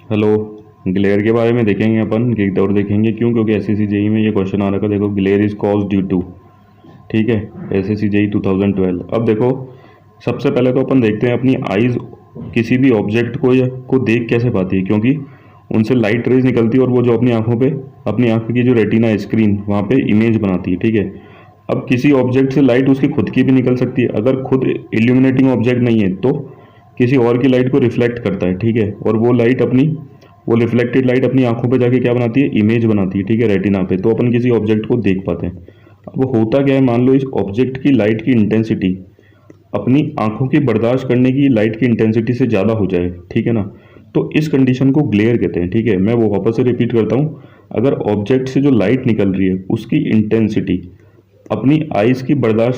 Hello. Glare के बारे में देखेंगे अपन एक दौर देखेंगे क्यों, क्योंकि एसएससी जेई में ये क्वेश्चन आ रखा। देखो, glare is cause due to, ठीक है, एसएससी जेई 2012। अब देखो, सबसे पहले तो अपन देखते हैं अपनी आईज किसी भी ऑब्जेक्ट को देख कैसे पाती है, क्योंकि उनसे लाइट रेज निकलती है और वो जो अपनी आंखों पे, अपनी आंख की जो रेटिना स्क्रीन वहाँ पे इमेज बनाती है, ठीक है। अब किसी ऑब्जेक्ट से लाइट उसकी खुद की भी निकल सकती है, अगर खुद इल्यूमिनेटिंग ऑब्जेक्ट नहीं है तो किसी और की लाइट को रिफ्लेक्ट करता है, ठीक है। और वो रिफ्लेक्टेड लाइट अपनी आंखों पे जाके क्या बनाती है, इमेज बनाती है, ठीक है, रेटिना पे। तो अपन किसी ऑब्जेक्ट को देख पाते हैं। अब होता क्या है, मान लो इस ऑब्जेक्ट की लाइट की इंटेंसिटी अपनी आंखों की बर्दाश्त करने की लाइट की इंटेंसिटी से ज़्यादा हो जाए, ठीक है ना, तो इस कंडीशन को ग्लेयर कहते हैं, ठीक है। मैं वो वापस से रिपीट करता हूँ, अगर ऑब्जेक्ट से जो लाइट निकल रही है उसकी इंटेंसिटी अपनी आइज की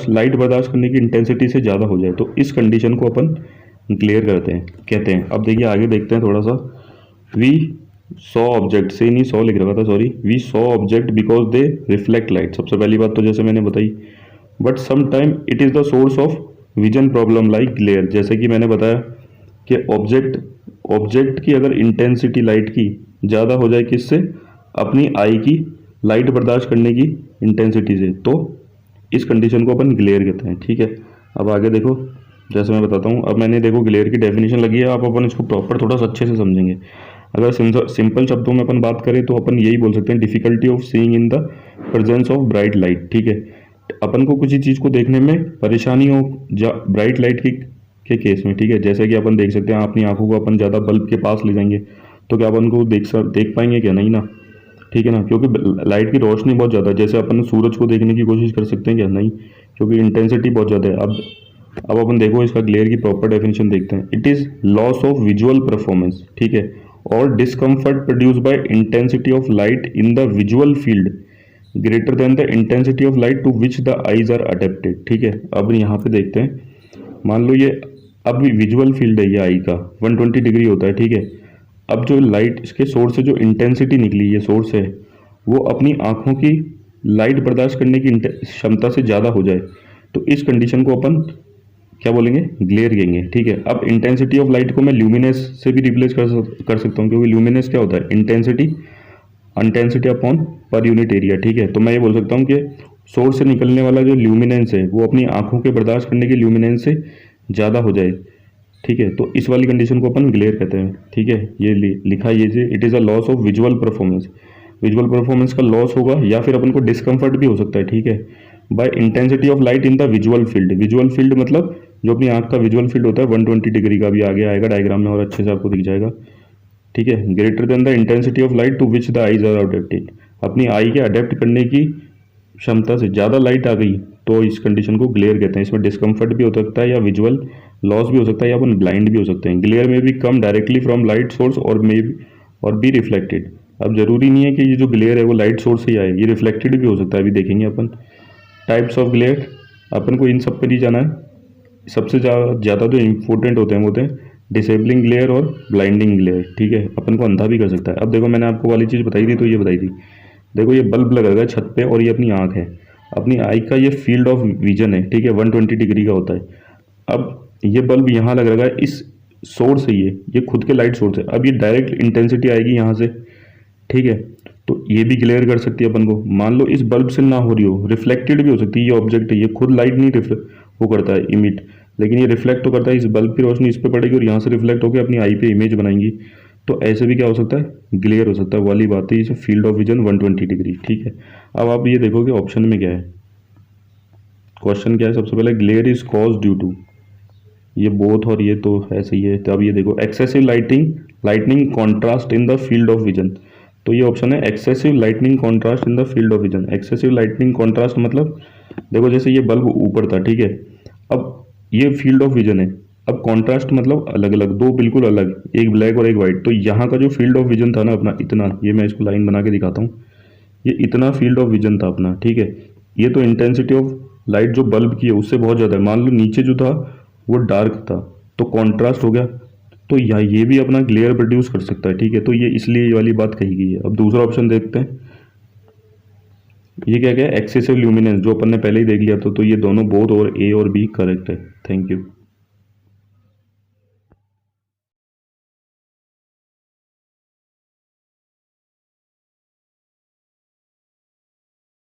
लाइट बर्दाश्त करने की इंटेंसिटी से ज़्यादा हो जाए तो इस कंडीशन को अपन ग्लेयर कहते हैं। अब देखिए आगे देखते हैं थोड़ा सा। वी सॉ ऑब्जेक्ट से नहीं सॉ लिख रखा था, sorry, we saw object because they reflect light. सबसे पहली बात तो जैसे मैंने बताई, but some time it is the source of vision problem like glare. जैसे कि मैंने बताया कि ऑब्जेक्ट की अगर इंटेंसिटी लाइट की ज़्यादा हो जाए किससे, अपनी आई की लाइट बर्दाश्त करने की इंटेंसिटी से, तो इस कंडीशन को अपन ग्लेयर कहते हैं, ठीक है। अब आगे देखो, जैसे मैं बताता हूँ। अब मैंने देखो ग्लेयर की डेफिनेशन लगी है, आप अपन इसको प्रॉपर थोड़ा सा अच्छे से समझेंगे। अगर सिंपल शब्दों में अपन बात करें तो अपन यही बोल सकते हैं, difficulty of seeing in the presence of bright light, ठीक है। अपन को किसी चीज़ को देखने में परेशानी हो ब्राइट लाइट के केस में, ठीक है। जैसे कि अपन देख सकते हैं, अपनी आंखों को अपन ज़्यादा बल्ब के पास ले जाएंगे तो क्या अपन को देख पाएंगे क्या, नहीं ना, ठीक है ना, क्योंकि लाइट की रोशनी बहुत ज़्यादा है। जैसे अपन सूरज को देखने की कोशिश कर सकते हैं क्या, नहीं, क्योंकि इंटेंसिटी बहुत ज़्यादा है। अब अपन देखो इसका ग्लेयर की प्रॉपर डेफिनेशन देखते हैं। It is loss of visual performance, ठीक है, और discomfort produce by intensity of light in the visual field greater than the intensity of light to which the eyes are adapted, ठीक है। अब यहाँ पे देखते हैं, मान लो ये अब विजुअल फील्ड है, ये आई का 120 डिग्री होता है, ठीक है। अब जो लाइट इसके सोर्स से जो इंटेंसिटी निकली, ये सोर्स है, वो अपनी आंखों की लाइट बर्दाश्त करने की क्षमता से ज़्यादा हो जाए तो इस कंडीशन को अपन क्या बोलेंगे, ग्लेयर कहेंगे, ठीक है। अब इंटेंसिटी ऑफ लाइट को मैं ल्यूमिनेस से भी रिप्लेस कर सकता हूँ, क्योंकि ल्यूमिनेस क्या होता है, intensity upon per unit area, ठीक है। तो मैं ये बोल सकता हूँ कि सोर्स से निकलने वाला जो ल्यूमिनेंस है वो अपनी आंखों के बर्दाश्त करने के ल्यूमिनेंस से ज़्यादा हो जाए, ठीक है। तो इस वाली कंडीशन को अपन ग्लेयर कहते हैं, ठीक है। ये लिखा ये it is a loss of visual performance. Visual performance का लॉस होगा या फिर अपन को डिस्कम्फर्ट भी हो सकता है, ठीक है, by intensity of light in the visual field. Visual field मतलब जो अपनी आंख का विजुअल फील्ड होता है 120 डिग्री का, भी आगे आएगा डायग्राम में और अच्छे से आपको दिख जाएगा, ठीक है। Greater than the intensity of light to which the eyes are adapted. अपनी आई के अडेप्ट करने की क्षमता से ज़्यादा लाइट आ गई तो इस कंडीशन को ग्लेयर कहते हैं। इसमें डिस्कम्फर्ट भी हो सकता है या विजुअल लॉस भी हो सकता है या अपन ब्लाइंड भी हो सकते हैं। ग्लेयर में भी come directly from light source और बी रिफ्लेक्टेड। अब जरूरी नहीं है कि ये जो ग्लेयर है वो लाइट सोर्स से ही आए, ये रिफ्लेक्टेड भी हो सकता है, अभी देखेंगे अपन। टाइप्स ऑफ ग्लेयर, अपन को इन सब पर नहीं जाना है। सबसे ज़्यादा जो इम्पोर्टेंट होते हैं वो होते हैं डिसेबलिंग ग्लेयर और ब्लाइंडिंग ग्लेयर, ठीक है। अपन को अंधा भी कर सकता है। अब देखो मैंने आपको वाली चीज़ बताई थी तो ये बताई थी, देखो ये बल्ब लगा हुआ है छत पे और ये अपनी आँख है, अपनी आई का ये फील्ड ऑफ विजन है, ठीक है, 120 डिग्री का होता है। अब ये बल्ब यहाँ लग रहा है, इस सोर्स है, ये खुद के लाइट सोर्स है। अब ये डायरेक्ट इंटेंसिटी आएगी यहाँ से, ठीक है, तो ये भी ग्लेयर कर सकती है अपन को। मान लो इस बल्ब से ना हो रही हो, रिफ्लेक्टेड भी हो सकती है। ये ऑब्जेक्ट है, ये खुद लाइट नहीं वो करता है इमिट, लेकिन ये रिफ्लेक्ट तो करता है। इस बल्ब की रोशनी इस पर पड़ेगी और यहाँ से रिफ्लेक्ट होकर अपनी आई पे इमेज बनाएंगी, तो ऐसे भी क्या हो सकता है, ग्लेयर हो सकता है। वाली बात है, ये फील्ड ऑफ विजन 120 डिग्री, ठीक है। अब आप ये देखो कि ऑप्शन में क्या है, क्वेश्चन क्या है। सबसे पहले glare is cause due to, ये बोथ और ये तो ऐसे ही है। तो अब ये देखो excessive lightning contrast in the field of vision, तो ये ऑप्शन है excessive lightning contrast in the field of vision. Excessive lightning contrast मतलब देखो जैसे ये बल्ब ऊपर था, ठीक है, अब ये फील्ड ऑफ विजन है। अब कॉन्ट्रास्ट मतलब अलग अलग, दो बिल्कुल अलग, एक ब्लैक और एक वाइट। तो यहाँ का जो फील्ड ऑफ विजन था ना अपना, इतना, ये मैं इसको लाइन बना के दिखाता हूँ, ये इतना फील्ड ऑफ विजन था अपना, ठीक है। ये तो इंटेंसिटी ऑफ लाइट जो बल्ब की है उससे बहुत ज़्यादा है। मान लो नीचे जो था वो डार्क था तो कॉन्ट्रास्ट हो गया, तो ये भी अपना ग्लेयर प्रोड्यूस कर सकता है, ठीक है। तो ये इसलिए ये वाली बात कही गई है। अब दूसरा ऑप्शन देखते हैं, ये क्या क्या एक्सेसिव ल्यूमिनेंस, जो अपन ने पहले ही देख लिया था। तो ये दोनों बोथ और ए और बी करेक्ट है। Thank you.